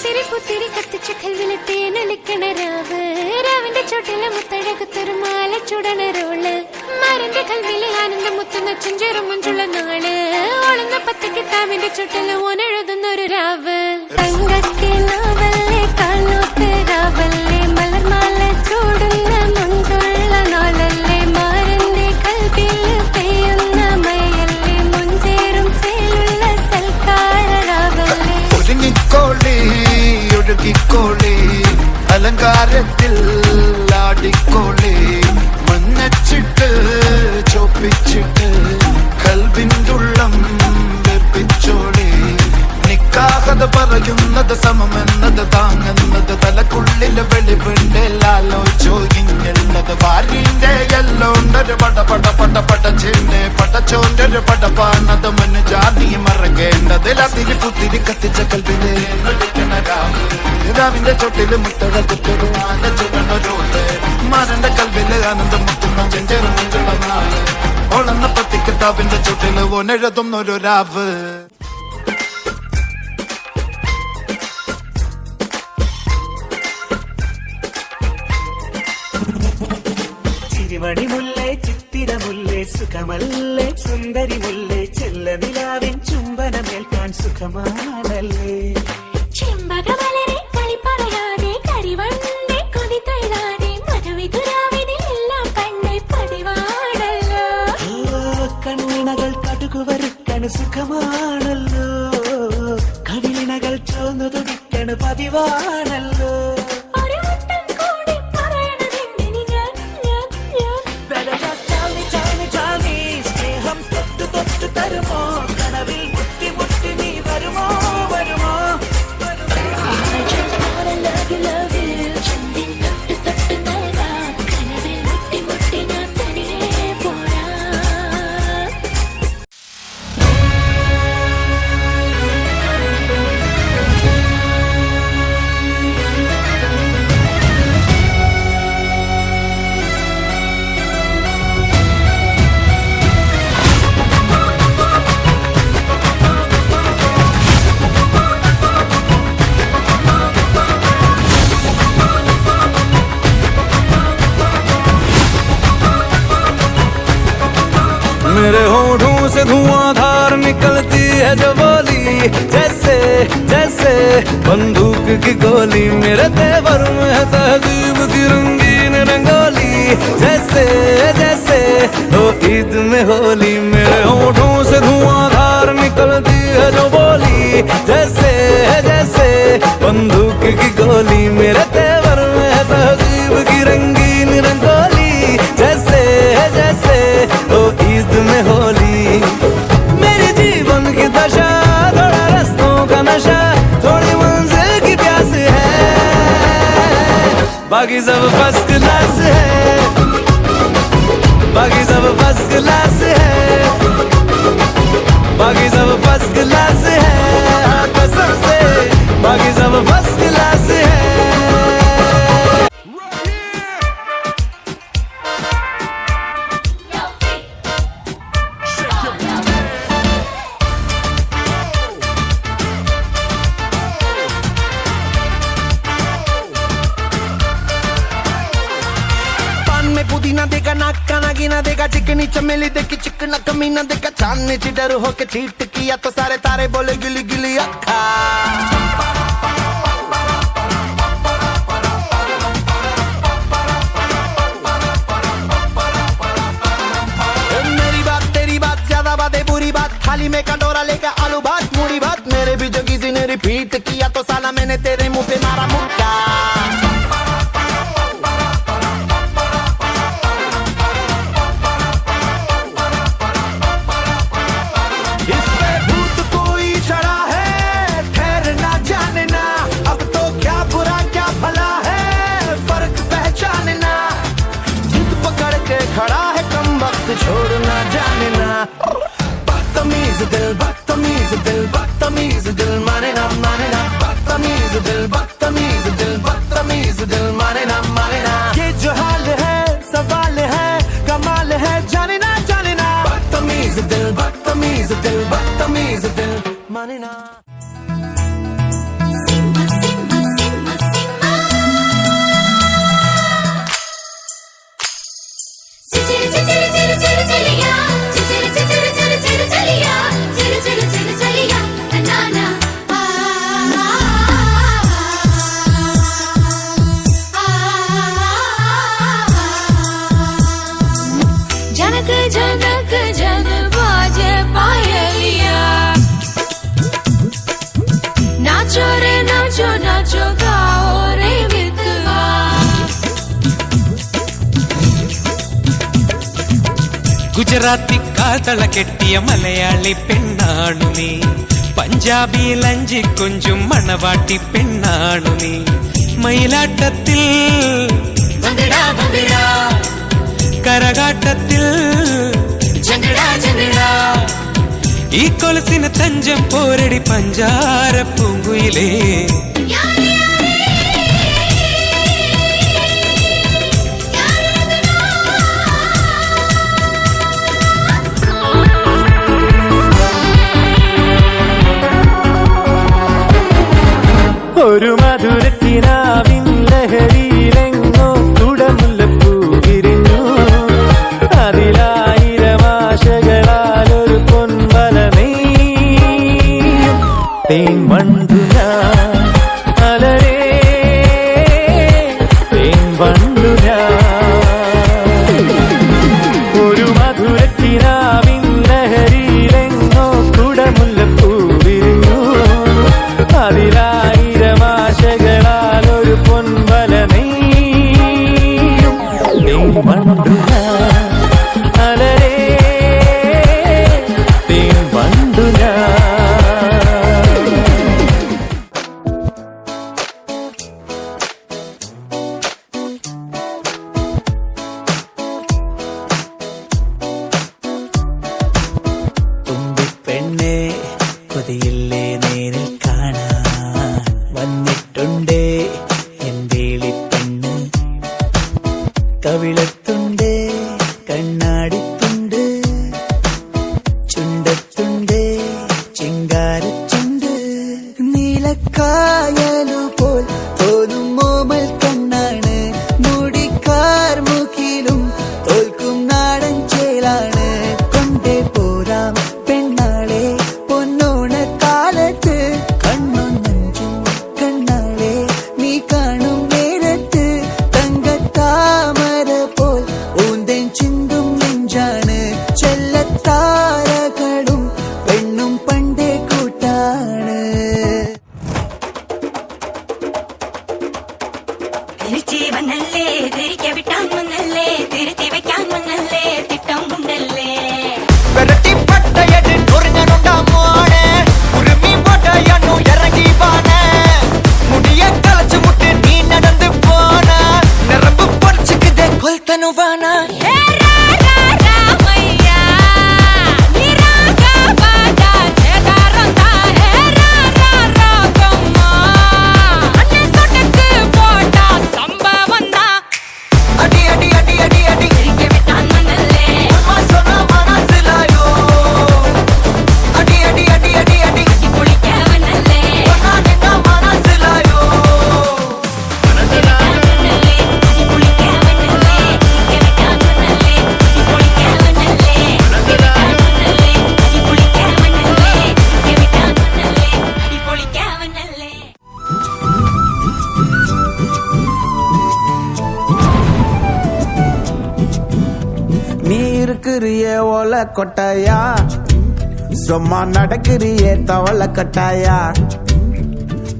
പുത്തിരി പുത്തിരി കത്തിച്ച കൽവിലെ തേനൊലിക്കണ രാവ് രാവിന്റെ ചോട്ടിലെ മുത്തഴകത്തൊരു മാല ചുടണ റോള് മാരന്റെ കൽവിലെ ആനന്ദം മുത്തുന്ന ചെഞ്ചേറും മുഞ്ചുള്ള നാള് ഓളുന്ന പത്തക്ക് താവിന്റെ ചുട്ടില് ഓനെഴുതുന്നൊരു രാവ് തങ്കക്കിലാവല്ലേ കാലോത്ത് രാവല്ലേ മലർമാല ചൂടുന്ന മുണ്ടുള്ള നാളല്ലേ മാരന്റെ കൽവിൽ പെയ്യുന്ന മയല്ലേ മുഞ്ചേറും ചേലുള്ള സൽക്കാര രാവല്ലേ ഒഴുകിക്കോളി അലങ്കാരത്തിൽ ആടിക്കോളി മഞ്ഞച്ചിട്ട് ചോപ്പിച്ചിട്ട് കൽവിൻ്റുള്ളം വെപ്പിച്ചോളി നിക്കാഹത് പറയുന്നത് സമമെന്നത് താങ്ങുന്നത് തലക്കുള്ളില് വെളിവുണ്ടെല്ലാലോചോയിഞ്ഞുള്ളത് ഭാര്യന്റെ എല്ലോണ്ടൊരു പടച്ചിന്റെ പടച്ചോണ്ടൊരു പടപ്പാണത് മനുജാതി മറക്കേണ്ടത് അതിരി പുത്തിരി കത്തിച്ച കൽവിലെ രാവിന്റെ ചൊട്ടില് മുത്തഴകത്തൊരു ആന ചുവന്നൊരോട് മാരന്റെ കൽവില് ആനന്ദം മുത്തുന്ന ചെഞ്ചേറും മുഞ്ചുള്ള നാള് ഓളന്ന പത്തിക്ക് താവിന്റെ ചൊട്ടില് ഓനെഴുതുന്നൊരു രാവ് ചിരിമണിമുല്ലേ ചിത്തിരമുല്ലേ സുഖമല്ലേ സുന്ദരി മുല്ലേ ചെല്ല നിലാവിൻ ചുംബനമേൽക്കാൻ സുഖമാണല്ലേ ചെമ്പകമലരെ കളി പറയാതെ കരിവണ്ണെ കൊതി തൊഴാതെ മധുവിതുരാവിനെല്ലാം കണ്ണെ പതിവാണല്ലോ കണ്ണിണകൾ കടുകുവരുക്കണ് സുഖമാണല്ലോ കവിളിണകൾ ചോന്നു തുടിക്കണ് പതിവാണല്ലോ തരുമോ കനവിൽ മുട്ടി മുട്ടി നീ വരുമോ വരുമോ मेरे होठों से धुआंधार निकलती है जो बोली जैसे जैसे बंदूक की गोली मेरे तेवर में है तहजीब की रंगीन रंगोली जैसे जैसे हो ईद में होली मेरे होठों से धुआंधार निकलती है जो बोली जैसे जैसे बंदूक की गोली मेरे तेवर में है तहजीब की रंगीन रंगोली जैसे जैसे हो ईद में होली मेरे जीवन की दशा थोड़ा रस्तों का नशा थोड़ी मंजिल की प्यास है बाकी सब फर्स्ट क्लास है बाकी सब फर्स्ट क्लास है बाकी सब फर्स्ट क्लास है कसम से बाकी सब फर्स्ट क्लास है पुदीना देगा नाका नागिना देगा चिकनी चमेली देखी चिकना कमीना देगा चांदनी चिडर होके चीट किया तो सारे तारे बोले गिली गिली अखा मेरी बात तेरी बात ज्यादा बातें बुरी बात थाली में कंडोरा लेकर आलू भात मूड़ी भात मेरे भी जो किसी ने रिपीट किया तो साला मैंने तेरे मुंह पे मारा मुक्का खड़ा है कम वक्त छोड़ना जाने ना बदतमीज दिल बदतमीज दिल बदतमीज दिल माने ना बदतमीज दिल ഗുജറാത്തി കാതള കെട്ടിയ മലയാളി പെണ്ണാണു നീ, പഞ്ചാബിയിൽ അഞ്ചി കൊഞ്ചും മണവാട്ടി പെണ്ണാണു നീ. മയിലാട്ടത്തിൽ കരകാട്ടത്തിൽ ഈ കൊലസിന് തഞ്ചം പോരടി പഞ്ചാര പൂങ്കുയിലേ. ഒരു മധുരക്കിനാവിൻ ലഹരിയിലെങ്ങോ കുടമുല്ലപ്പൂ വിരിഞ്ഞു, അതിലായിരം ആശകളാലൊരു പൊൻവല നെയ്യും തേൻ വണ്ടു ഞാൻ അലരേ തേൻ വണ്ടു ഞാൻ. ഒരു മധുരക്കിനാവിൻ ലഹരിയിലെങ്ങോ കുടമുല്ലപ്പൂ വിരിഞ്ഞു, അതിലായിരം ആശകളാലൊരു പൊൻവല നെയ്യും തേൻ വണ്ടു ഞാൻ അലരേ തേൻ വണ്ടു ഞാൻ. തുമ്പിപ്പെണ്ണേ കൊതിയില്ലേ നേരിൽ കാണാൻ വന്നിട്ടുണ്ടേ എന്തേളിപ്പെണ്ണ്, കവിളത്തുണ്ട് കണ്ണാടിത്തുണ്ട് ചുണ്ടത്തുണ്ട് ചിങ്കാരച്ചുണ്ട്, നീലക്കായലുപോൽ തോന്നും മോമൽ കണ്ണാണ്, മുടിക്കാർ മുഖിലും തോൽക്കും നാടൻ ചേലാണ്. കൊണ്ടേ പോരാം പെണ്ണാളെ പൊന്നോണ കാലത്ത്, കണ്ണൊന്നഞ്ചും കണ്ണാളെ നീ കാണും നേരത്ത്, തങ്കത്താമര പോൽ ഊന്തൻ ചിന്തും നെഞ്ചാണ്, ചെല്ലത്താരകളും പെണ്ണും പണ്ടേ കൂട്ടാണ്. തിരിച്ചു വന്നല്ലേ, തിരികെ വിട്ടാൻ വന്നല്ലേ, തിരുത്തി വെക്കാൻ വന്നല്ലേ, തിട്ടം ഉണ്ടല്ലേ. വെരട്ടിപ്പട്ടയട് ചൊറിഞ്ഞനുണ്ടാമോണേ, ഉരുമി പൊട്ടയണ്ണു ഇറങ്ങി വാണേ, മുടിയ കളച്ചു മുട്ട് നീ നടந்து പോന, നിറമ്പ് പൊടിച്ചുക്കുതേ കൊൽത്തനുവാന. അടി അടി അടി അടി അടി തിരികെ വിട്ടാൻ വന്നല്ലേ, അമ്മ சொன்ன മനസ്സിലായോ, അടി അടി അടി അടി അടി പൊളിക്കാൻ വന്നല്ലേ, ഒന്നാ നിന്ന മനസ്സിലായോ. പൊളിക്കാൻ വന്നല്ലേ, പൊളിക്കാൻ വന്നല്ലേ, തിരികെ വിട്ടാൻ വന്നല്ലേ, പൊളിക്കാൻ വന്നല്ലേ, പൊളിക്കാൻ വന്നല്ലേ, പൊളിക്കാൻ വന്നല്ലേ, തിരികെ വിട്ടാൻ വന്നല്ലേ, പൊളിക്കാൻ വന്നല്ലേ. நீ இருக்கிறிய ஓல கொட்டாயா, சும்மா நடக்கிறிய தவள கட்டாயா.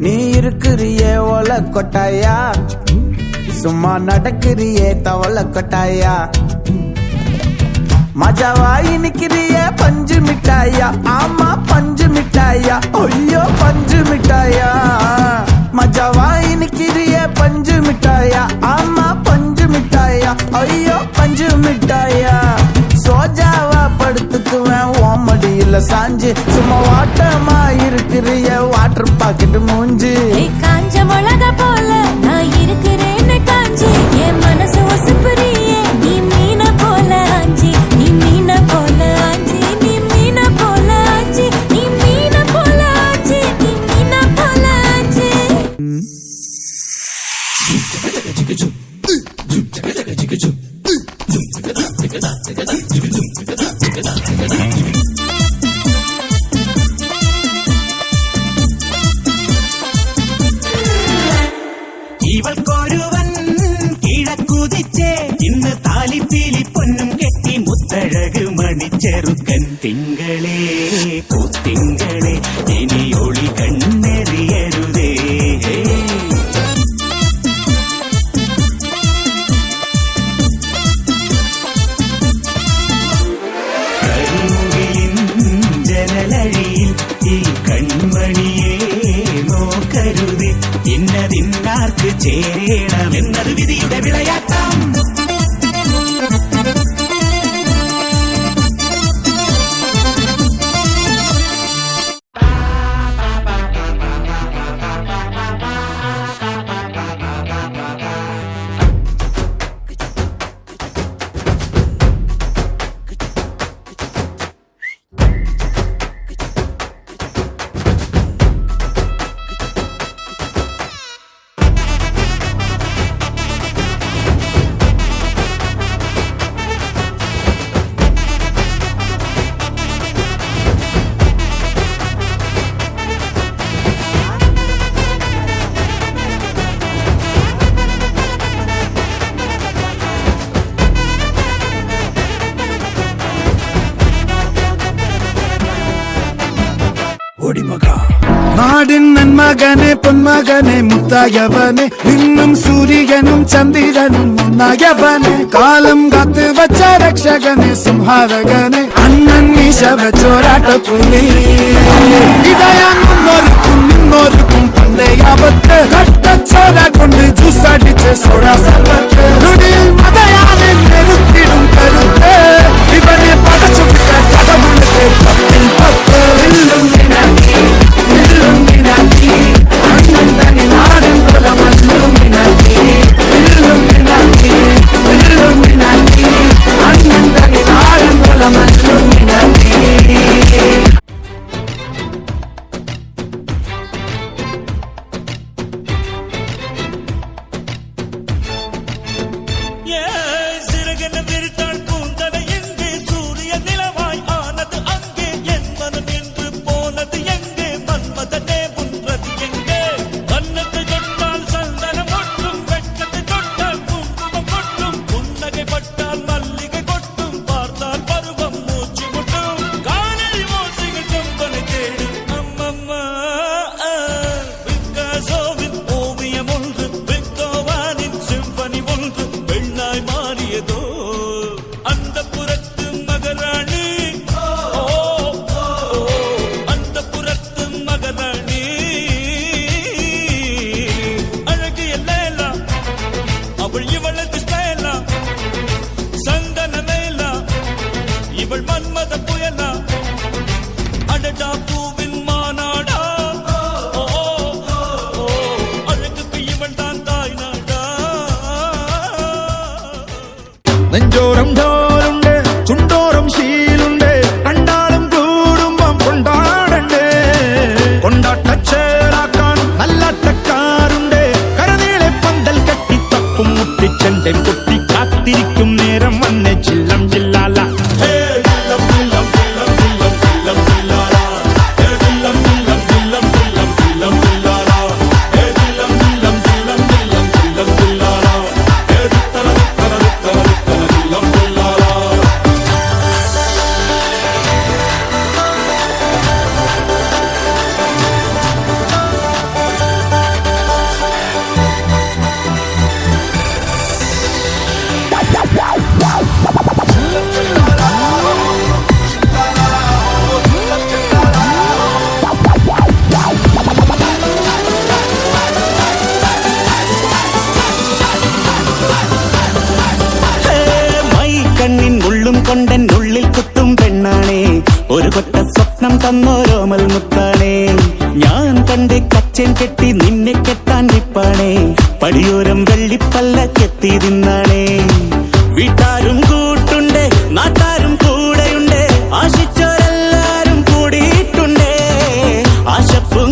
நீ இருக்கிறிய ஓல கொட்டாயா, சும்மா நடக்கிறிய தவள கொட்டாயா. மஜாவாய் நிக்கிறிய பஞ்சு மிட்டாயா, ஆமா பஞ்சு மிட்டாயா, ஐயோ பஞ்சு மிட்டாயா. மஜாவாய் நிக்கிறிய பஞ்சு மிட்டாயா, ஆமா பஞ்சு மிட்டாயா, ஐயோ பஞ்சு மிட்டாயா. சோஜாவா படுத்துக்குவேன் ஓமடியில சாஞ்சு, சும்மா வாட்டமா இருக்கிறிய வாட்டர் பாக்கெட் மூஞ்சு. காஞ்ச மிளகா போல நான் இருக்கிறேன்னு காஞ்சி, என் மனசு ஒசுப்புறியே நீ மீன போல ஆஞ்சி, நீ மீன போல ஆஞ்சி, நீ மீன போல ஆஞ்சி, நீ மீன போல ஆஞ்சி, நீ மீன போல ஆஞ்சி. ഇവൾക്കൊരുവൻ കിഴക്കുതിച്ചേ, ഇന്ന് താലിപ്പീലി പൊന്നും കെട്ടി മുത്തഴക് മണിച്ചെറുക്കൻ. തിങ്കളേ പൂത്തിങ്കളേ ഇനി ഒളി കണ്ണെറിയരുതേ. ഇന്നതിന്നാർക്ക് ചേരണം എന്നത് വിധിയുടെ വിളയാട്ടം. നാടിൻ നന്മകനെ പൊന്മകനെ മുത്തായവനെ നിന്നും സൂര്യനും ചന്ദ്രനും ഒന്നായവനെ കാലം കാത്ത് വച്ച രക്ഷകനെ സംഹാരകനെ അണ്ണൻ ചോരാട്ടപ്പുലി ഇതയാൻ നിന്നോർക്കും പണ്ടേ ആപത്ത് കട്ടച്ചോര കൊണ്ട് ജ്യൂസടിച്ച് സോഡ സർബത്ത് നുടിയിൽ മതയാനെ നെരുത്തിടും കരുത്ത് ഇവനെ പടച്ചു കടമുണ്ട് പത്തിൽ പത്ത് നെഞ്ചോരം ഢോലുണ്ട് ചുണ്ടോറും ശീലുണ്ട് കണ്ടാളും കൂടുമ്പം കൊണ്ടാടണ്ടേ കൊണ്ടാട്ടച്ചേറാക്കാൻ നല്ലാട്ടക്കാരുണ്ട് കരനീളെ പന്തൽ കെട്ടി തപ്പും മുട്ടിച്ചെന്റെ പൊട്ടി കാത്തിരിക്കും നേരം വന്നെ ചില്ലം ചില്ലാല കൊണ്ടൻ ഉള്ളിൽ കുത്തും പെണ്ണാണേ ഒരു കൊട്ട സ്വപ്നം തന്നോരോമൽ മുത്താണേ ഞാൻ കണ്ടേ കച്ചൻ കെട്ടി നിന്നെ കെട്ടാൻ നിപ്പാണേ പടിയോരം വെള്ളിപ്പല്ലക്കെത്തി തിന്നാണേ വീട്ടാരും കൂട്ടുണ്ട് നാട്ടാരും കൂടെയുണ്ട് ആശിച്ചോരെല്ലാരും കൂടിയിട്ടുണ്ട് ആശപ്പും